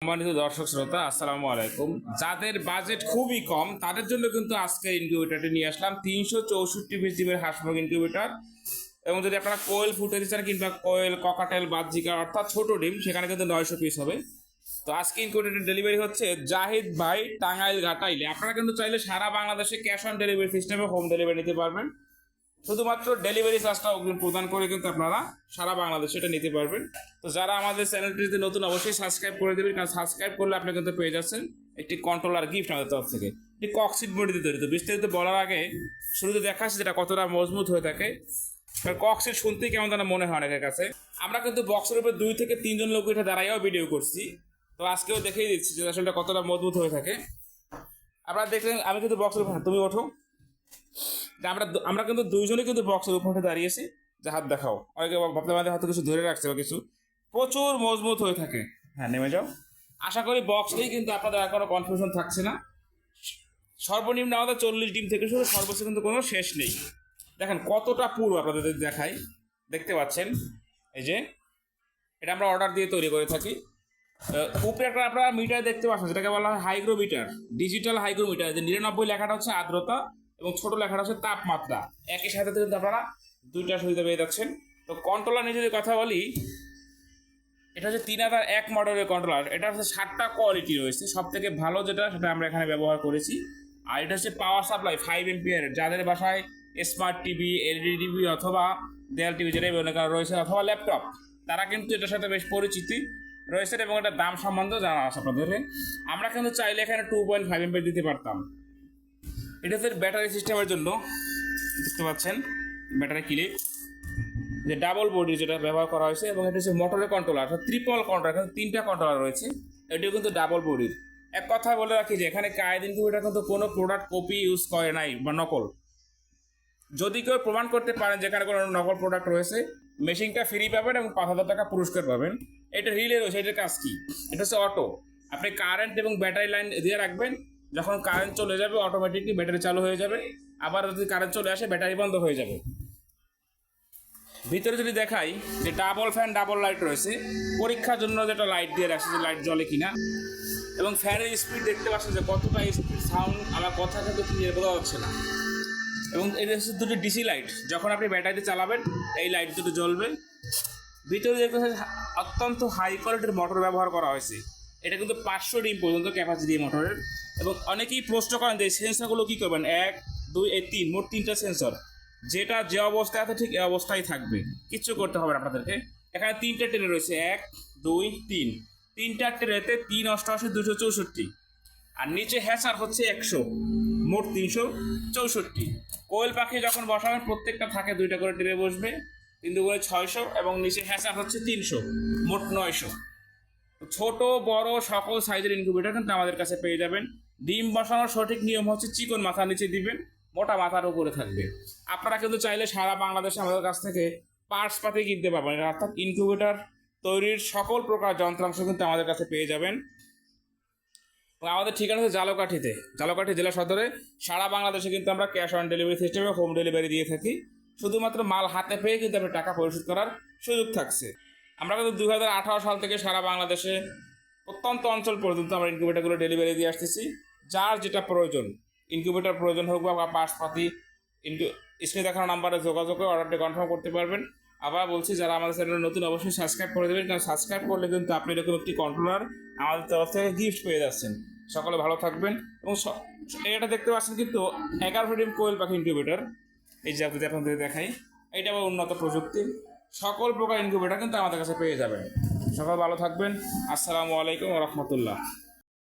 সম্মানিত দর্শক শ্রোতা, আসসালামু আলাইকুম। যাদের বাজেট খুবই কম তাদের জন্য কিন্তু আজকে ইনকিউবেটরটি নিয়ে আসলাম 364 পিস ডিমের হাঁস মুরগি ইনকিউবেটর। এবং যদি আপনারা কোয়েল ফুটে চান কিংবা কোয়েল ককাটেল বাজিকা অর্থাৎ ছোট ডিম, সেখানে কিন্তু 900 পিস হবে। তো আজকে ইনকিউবেটর ডেলিভারি হচ্ছে জাহিদ ভাই, টাঙ্গাইল ঘাটাইলে। আপনারা কিন্তু চাইলে সারা বাংলাদেশে ক্যাশ অন ডেলিভারি সিস্টেমে হোম ডেলিভারি নিতে পারবেন। শুধুমাত্র ডেলিভারি চার্জটা অগ্রিম প্রদান করে কিন্তু আপনারা সারা বাংলাদেশে এটা নিতে পারবেন। তো যারা আমাদের চ্যানেলটিতে নতুন অবশ্যই সাবস্ক্রাইব করে দেবেন, কারণ সাবস্ক্রাইব করলে আপনি কিন্তু পেয়ে যাচ্ছেন একটি কন্ট্রোলার গিফট আমাদের তরফ থেকে। এটি ককসিট বডিতে তৈরি। তো বিস্তারিত বলার আগে শুরুতে দেখাচ্ছি যেটা কতটা মজবুত হয়ে থাকে। ককসিট শুনতেই কেমন যেন মনে হয় অনেকের কাছে। আমরা কিন্তু বক্সের উপরে 2 থেকে 3 জন লোক এটা দাঁড়াইও ভিডিও করছি। তো আজকেও দেখিয়ে দিচ্ছি যে আসলে কতটা মজবুত হয়ে থাকে। আপনারা দেখলেন আমি কিন্তু বক্সের উপর, তুমি ওঠো। আমরা কিন্তু দুইজনে কিন্তু বক্সের উপরে দাঁড়িয়েছি, যে হাত দেখাও। অনেকে ভাবতে পারে হয়তো কিছু ধরে রাখছে বা কিছু। প্রচুর মজবুত হয়ে থাকে। হ্যাঁ, নেমে যাও। আশা করি বক্সটাই কিন্তু আপনাদের আর কোনো কনফিউশন থাকছে না। সর্বনিম্ন আমাদের 40 ডিম থেকে শুরু, সর্বোচ্চ কিন্তু কোনো শেষ নেই। দেখেন কতটা পুরো আপনাদের দেখাই, দেখতে পাচ্ছেন। এই যে এটা আমরা অর্ডার দিয়ে তৈরি করে থাকি। উপরে একটা আপনারা মিটার দেখতে পাচ্ছেন, যেটাকে বলা হয় হাইগ্রোমিটার, ডিজিটাল হাইগ্রোমিটার। যে 99 লেখাটা হচ্ছে আর্দ্রতা এবং ছোট লেখাটা হচ্ছে তাপমাত্রা। একই সাথে কিন্তু আপনারা দুইটা সুবিধা পেয়ে যাচ্ছেন। তো কন্ট্রোলার নিয়ে যদি কথা বলি, এটা হচ্ছে 3001 মডেলের কন্ট্রোলার। এটা হচ্ছে 7টা কোয়ালিটি রয়েছে। সব থেকে ভালো যেটা সেটা আমরা এখানে ব্যবহার করেছি। আর এটা হচ্ছে পাওয়ার সাপ্লাই 5 এম্পিয়ার। যাদের বাসায় স্মার্ট টিভি, এলইডি টিভি অথবা দেয়াল টিভি যেটাই মনে করা রয়েছে, অথবা ল্যাপটপ, তারা কিন্তু এটার সাথে বেশ পরিচিতি রয়েছে এবং এটার দাম সম্বন্ধে জানা আছে আপনাদের। আমরা কিন্তু চাইলে এখানে 2.5 এম্পিয়ার দিতে পারতাম। এটা হচ্ছে ব্যাটারি সিস্টেমের জন্য, দেখতে পাচ্ছেন ব্যাটারি ক্লিপ, যে ডাবল বডি যেটা ব্যবহার করা হয়েছে। এবং এটা হচ্ছে মোটরের কন্ট্রোলার, ট্রিপল কন্ট্রোলার। এখানে 3টা কন্ট্রোলার রয়েছে। এটিও কিন্তু ডাবল বডির। এক কথা বলে রাখি যে এখানে কায়েদিন এটা কিন্তু কোনো প্রোডাক্ট কপি ইউজ করে নাই বা নকল। যদি কেউ প্রমাণ করতে পারেন যেখানে কোনো নকল প্রোডাক্ট রয়েছে, মেশিনটা ফ্রি পাবেন এবং 5,000 টাকা পুরস্কার পাবেন। এটা রিলে রয়েছে। এটার কাজ কি? এটা হচ্ছে অটো। আপনি কারেন্ট এবং ব্যাটারি লাইন দিয়ে রাখবেন, যখন কারেন্ট চলে যাবে অটোমেটিকলি ব্যাটারি চালু হয়ে যাবে। আবার যদি কারেন্ট চলে আসে ব্যাটারি বন্ধ হয়ে যাবে। ভিতরে যদি দেখাই, যে ডাবল ফ্যান ডাবল লাইট রয়েছে। পরীক্ষার জন্য যেটা লাইট দিয়ে রাখছে যে লাইট জ্বলে কিনা। এবং ফ্যানের স্পিড দেখতে পাচ্ছেন যে কতটা স্পিড, সাউন্ড আমার কথা কিন্তু ক্লিয়ার বোঝা যাচ্ছে না। এবং এটা হচ্ছে দুটো ডিসি লাইট। যখন আপনি ব্যাটারিতে চালাবেন এই লাইট দুটো জ্বলবে। ভিতরে দেখতে অত্যন্ত হাই কোয়ালিটির মোটর ব্যবহার করা হয়েছে। এটা কিন্তু 500 ডিম পর্যন্ত ক্যাপাসিটি মোটরের। এবং অনেকেই প্রশ্ন করেন যে সেন্সরগুলো কী করবেন, 1, 2, 3, মোট 3টা সেন্সর। যেটা যে অবস্থায় আছে ঠিক এই অবস্থায় থাকবে, কিচ্ছু করতে হবে না আপনাদেরকে। এখানে 3টা ট্রে রয়েছে, 1, 2, 3। 3টা ট্রেতে 3 88 264। আর নিচে হ্যাচার হচ্ছে 100, মোট 364। কোয়েল পাখি যখন বসাবেন প্রত্যেকটা থাকে 2টা করে ট্রে বসবে, 3 2 600 এবং নিচে হ্যাচার হচ্ছে 300, মোট 900। ছোট বড় সকল সাইজের ইনকিউবেটর কিন্তু আমাদের কাছে পেয়ে যাবেন। ডিম বসানোর সঠিক নিয়ম হচ্ছে চিকন মাথার নিচে দিবেন, মোটা মাথার উপরে থাকবে। আপনারা কিন্তু চাইলে সারা বাংলাদেশে আমাদের কাছ থেকে পার্টস পাতি কিনতে পারবেন, অর্থাৎ ইনকিউবেটর তৈরির সকল প্রকার যন্ত্রাংশ কিন্তু আমাদের কাছে পেয়ে যাবেন। আমাদের ঠিকানা হচ্ছে ঝালকাঠি জেলা সদরে। সারা বাংলাদেশে কিন্তু আমরা ক্যাশ অন ডেলিভারি সিস্টেমে হোম ডেলিভারি দিয়ে থাকি। শুধুমাত্র মাল হাতে পেয়ে কিন্তু আপনি টাকা পরিশোধ করার সুযোগ থাকছে। আমরা কিন্তু 2018 সাল থেকে সারা বাংলাদেশে প্রত্যন্ত অঞ্চল পর্যন্ত আমরা ইনকিউবেটরগুলো ডেলিভারি দিয়ে আসতেছি। যার যেটা প্রয়োজন, ইনকিউবেটর প্রয়োজন হোক বা পার্টস পাতি, স্ক্রিনে দেখানো নাম্বারে যোগাযোগ করে অর্ডারটি কনফার্ম করতে পারবেন। আবার বলছি, যারা আমাদের চ্যানেলে নতুন অবশ্যই সাবস্ক্রাইব করে দেবেন, কারণ সাবস্ক্রাইব করলে কিন্তু আপনি এরকম একটি কন্ট্রোলার আমাদের তরফ থেকে গিফট পেয়ে যাচ্ছেন। সকলে ভালো থাকবেন। এবং এটা দেখতে পাচ্ছেন কিন্তু 11 ডিম কোয়েল পাখি ইনকিউবেটর। এই যে আপনাদের এখন দেখাই, এটা আবার উন্নত প্রযুক্তি। সকল প্রকার ইনকিউবেটর কিন্তু আমাদের কাছে পেয়ে যাবেন। সকলে ভালো থাকবেন। আসসালামু আলাইকুম ওয়া রাহমাতুল্লাহ।